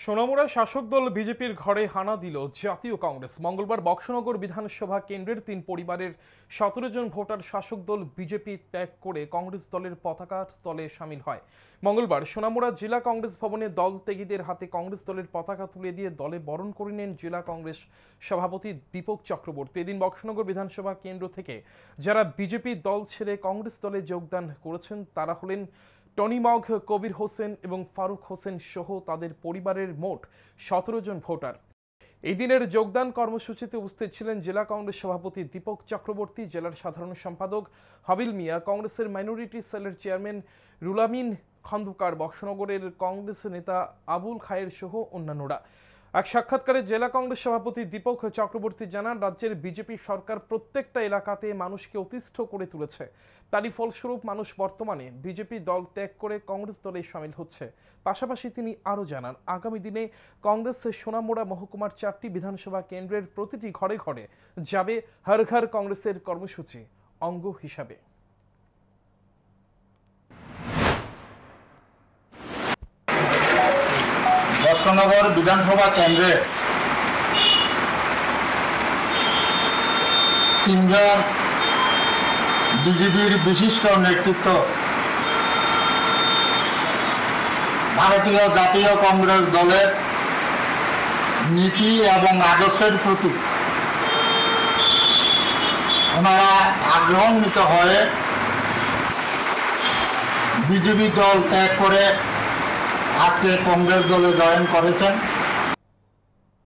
সোনামুড়ায় শাসক দল বিজেপির ঘরে হানা দিল জাতীয় কংগ্রেস। মঙ্গলবার বক্সনগর বিধানসভা কেন্দ্রের 3 পরিবারের 17 জন ভোটার শাসক দল বিজেপি ত্যাগ করে কংগ্রেস দলের পতাকা তলে সামিল হয়। মঙ্গলবার সোনামুড়া জেলা কংগ্রেস ভবনে দল ত্যাগীদের হাতে কংগ্রেস দলের পতাকা তুলে দিয়ে দলে বরণ করে নেন জেলা কংগ্রেস সভাপতি দীপক চক্রবর্তী। এদিন বক্সনগর বিধানসভা কেন্দ্র থেকে যারা বিজেপি দল ছেড়ে কংগ্রেস দলে যোগদান করেছেন তারা হলেন টনি মগ, কবির হোসেন এবং ফারুক হোসেন সহ তাদের পরিবারের মোট 17 জন ভোটার। এই দিনের যোগদান কর্মসূচিতে উপস্থিত ছিলেন জেলা কংগ্রেস সভাপতি দীপক চক্রবর্তী, জেলার সাধারণ সম্পাদক হাবিল মিয়া, কংগ্রেসের মাইনরিটি সেলের চেয়ারম্যান রুলামিন খন্দকার, বক্সনগরের কংগ্রেস নেতা আবুল খায়ের সহ অন্যান্যরা। এক সাক্ষাৎকারে জেলা কংগ্রেস সভাপতি দীপক চক্রবর্তী জানান, রাজ্যের বিজেপি সরকার প্রত্যেকটা এলাকাতে মানুষকে অতিষ্ঠ করে তুলেছে। তারই ফলস্বরূপ মানুষ বর্তমানে বিজেপি দল ত্যাগ করে কংগ্রেস দলে সামিল হচ্ছে। পাশাপাশি তিনি আরও জানান, আগামী দিনে কংগ্রেস সোনামুড়া মহকুমার 4টি বিধানসভা কেন্দ্রের প্রতিটি ঘরে ঘরে যাবে হর ঘর কংগ্রেসের কর্মসূচি অঙ্গ হিসাবে। বক্সনগর বিধানসভা কেন্দ্রে 3 জন বিজেপির বিশিষ্ট নেতৃত্ব ভারতীয় জাতীয় কংগ্রেস দলের নীতি এবং আদর্শের প্রতি ওনারা আগ্রহান্বিত হয়ে বিজেপি দল ত্যাগ করে আজকে কংগ্রেস দলে জয়েন করেছেন।